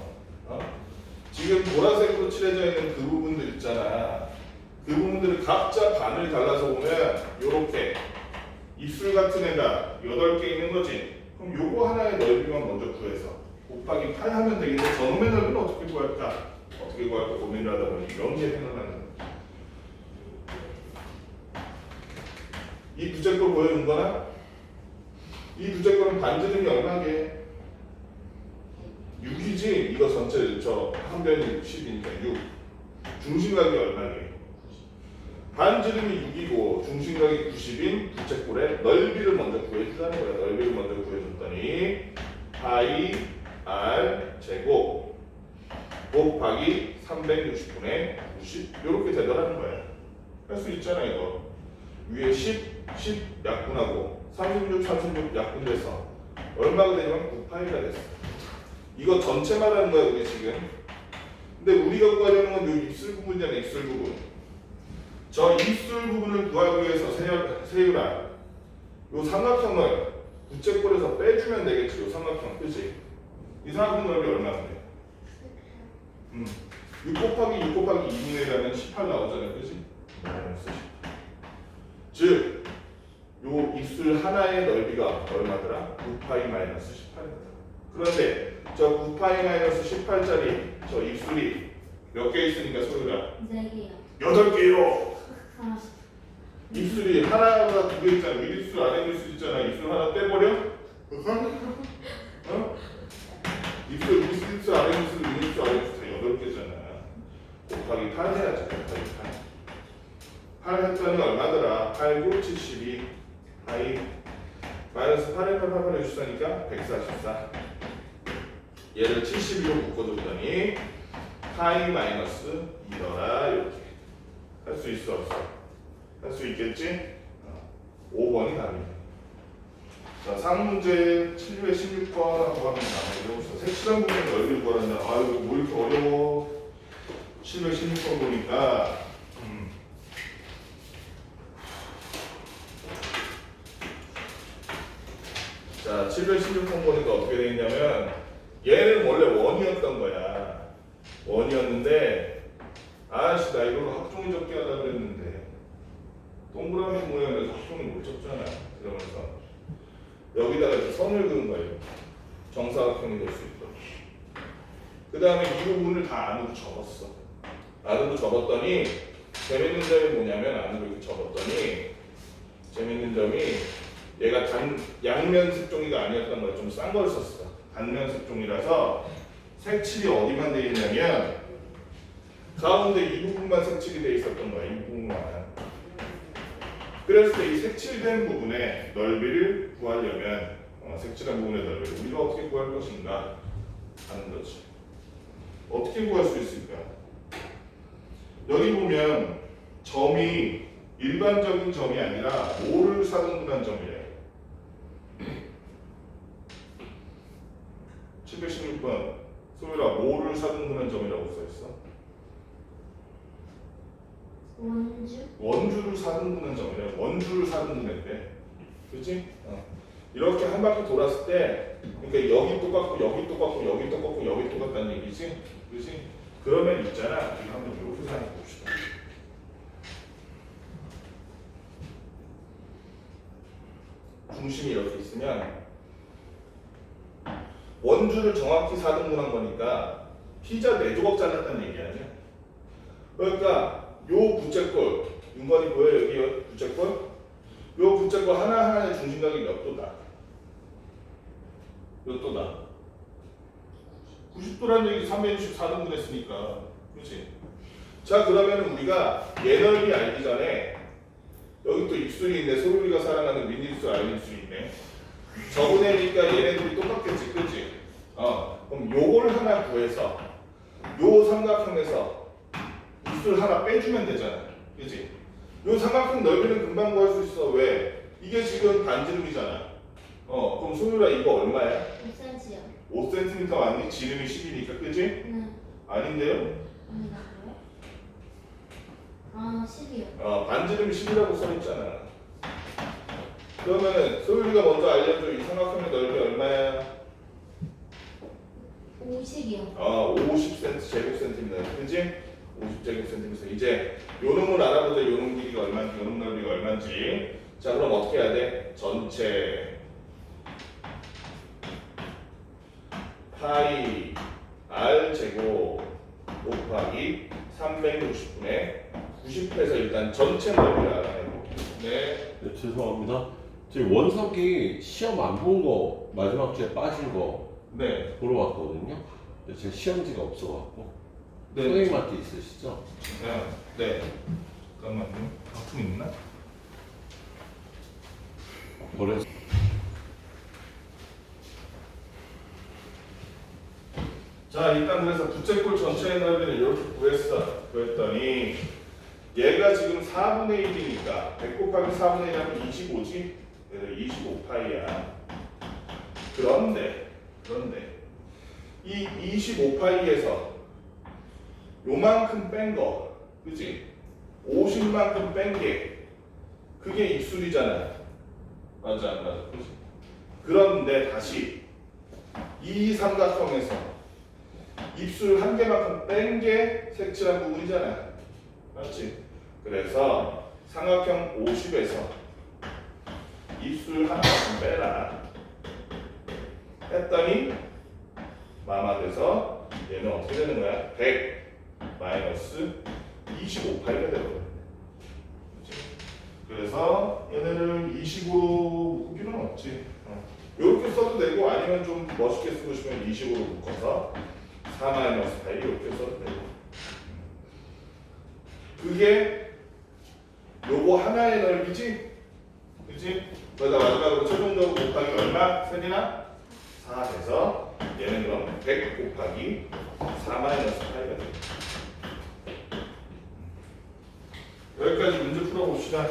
지금 보라색으로 칠해져 있는 그 부분들 있잖아. 그 부분들을 각자 반을 갈라서 보면 이렇게 입술 같은 애가 8개 있는 거지. 그럼 요거 하나의 넓이만 먼저 구해서 곱하기 파이 하면 되겠는데 저놈의 넓이는 어떻게 구할까? 어떻게 구할까 고민을 하다 보니 이런 게 생각나는 거야. 이 부채꼴 보여준 거나 이 부채꼴은 반지름이 얼마게? 6이지? 이거 전체 저 한 변이 10이니까 6. 중심각이 얼마게? 반지름이 6이고 중심각이 90인 부채꼴의 넓이를 먼저 구해주자는 거야. 넓이를 먼저 구해줬더니 파이 r 제곱 곱하기 360분의 90 이렇게 되더라는 거야. 할 수 있잖아 이거. 위에 10 약분하고 36 약분돼서 얼마가 되냐면 9파이가 됐어. 이거 전체 말하는 거야 우리 지금. 근데 우리가 구하려는 건 이 입술 부분이잖아. 입술 부분. 저 입술 부분을 구하기 위해서 세율아 요 삼각형을 부채꼴에서 빼주면 되겠지. 요 삼각형 그치? 이 삼각형 넓이 얼마인데? 6 곱하기 2분의 1하면 18 나오잖아 그치? 즉 요 입술 하나의 넓이가 얼마더라? 9파이 마이너스 18이다. 그런데 저 9파이 마이너스 18짜리 저 입술이 몇 개 있으니까 소리가 4개요. 8개요. 아, 입술이 하나가 2개 있잖아. 윗입술 아랫입술 있잖아. 입술 하나 떼버려? 어? 입술 윗입술 아랫입술 윗입술 아랫입술 다 8개잖아. 곱하기 8 해야지. 곱하기 8 했더니 얼마더라? 8, 9, 72 파이 마이너스 8에 8, 8, 8 해주니까 144. 얘를 72로 묶어줬더니 파이 마이너스 2더라. 이렇게 할 수 있어 없어? 할 수 있겠지? 5번이 답이네. 자, 상문제 7회 16번하고 하면 나머지 색칠한 부분의 넓이를 구하는데 아이고 뭐 이렇게 어려워. 7회 16번 보니까 자, 716번 보니까 어떻게 되겠냐면 얘는 원래 원이었던 거야. 원이었는데 아씨 나 이걸로 학종이 적게 하다 그랬는데 동그라미 모양에서 학종이 못 적잖아. 그러면서 여기다가 이렇게 선을 그은 거예요. 정사각형이 될 수 있도록. 그 다음에 이 부분을 다 안으로 접었어. 안으로 접었더니 재밌는 점이 뭐냐면 안으로 이렇게 접었더니 재밌는 점이 얘가 양면 색종이가 아니었던 거야. 좀 싼 걸 썼어. 단면 색종이라서 색칠이 어디만 돼 있냐면 가운데 이 부분만 색칠이 돼 있었던 거야. 이 부분만. 그래서 이 색칠된 부분의 넓이를 구하려면 색칠한 부분의 넓이를 우리가 어떻게 구할 것인가 하는 거지. 어떻게 구할 수 있을까? 여기 보면 점이 일반적인 점이 아니라 5를 사등분한 점이래. 716번 소율아 5를 사등분한 점이라고 써있어. 원주? 원주를 사등분한 점이래. 원주를 사등분했대. 그치? 이렇게 한 바퀴 돌았을 때 그러니까 여기 똑같고 여기 똑같고 여기 똑같고 여기 똑같다는 얘기지? 그치? 그러면 있잖아. 우리 한번 이렇게 생각해 봅시다. 중심이 이렇게 있으면 원주를 정확히 사등분한 거니까 피자 4조각 잘랐다는 얘기 아니야? 그러니까 요 부채꼴 윤건이 보여? 여기 부채꼴? 요 부채꼴 하나하나의 중심각이 몇 도다? 몇 도다? 90도라는 얘기 364등분 했으니까 그렇지? 자 그러면 우리가 얘 넓이 알기 전에 여기 또 입술이 있네. 소율이가 사랑하는 윗입술 아랫입술이 있네. 저분해니까 얘네들이 똑같겠지 그치? 그럼 요걸 하나 구해서 요 삼각형에서 입술 하나 빼주면 되잖아 그치? 요 삼각형 넓이는 금방 구할 수 있어. 왜? 이게 지금 반지름이잖아. 그럼 소율아 이거 얼마야? 5cm요. 5cm 맞니? 지름이 10이니까 그치? 네. 아닌데요? 아니라고요? 아, 10이요. 반지름이 10이라고 써있잖아. 그러면은 소율이가 먼저 알려줘. 이 삼각형의 넓이 얼마야? 50이요. 50cm 제곱센티미터 그치? 50제곱센티미터. 이제 요놈을 알아보자. 요놈 길이가 얼마인지 요놈 넓이가 얼마인지. 자 그럼 어떻게 해야 돼? 전체 파이 r 제곱 곱하기 360분의 90해서 일단 전체 넓이를 알아내고. 네. 네, 죄송합니다. 지금 원석이 시험 안 본 거 마지막 주에 빠진 거 네. 보러 왔거든요. 근데 제 시험지가 없어갖고 네. 선생님한테 있으시죠? 네. 잠깐만요. 바품 있나? 버려서 자, 일단 그래서 부채꼴 전체의 넓이를 이렇게 구했더니 얘가 지금 4분의 1이니까 100 곱하기 4분의 1하면 25지? 그래서 25파이야. 그런데 이 25파이에서 요만큼 뺀 거, 그지? 50만큼 뺀 게 그게 입술이잖아. 맞아 안 맞아? 그지? 그런데 다시 이 삼각형에서 입술 한 개만큼 뺀 게 색칠한 부분이잖아. 맞지? 그래서 삼각형 50에서 입술 하나만큼 빼라 했더니 마마 돼서 얘는 어떻게 되는 거야? 100 마이너스 25파이가 되거든. 그래서 얘네를 20으로 묶을 필요는 없지. 이렇게 써도 되고 아니면 좀 멋있게 쓰고 싶으면 20으로 묶어서 4 마이너스 파이 이렇게 써도 되고. 그게 요거 하나의 넓이지? 그치? 거기다 마지막으로 최종적으로 곱하기 얼마? 세리나? 4 돼서 얘는 그럼 100 곱하기 4 마이너스 파이가 돼. 여기까지 문제 풀어봅시다.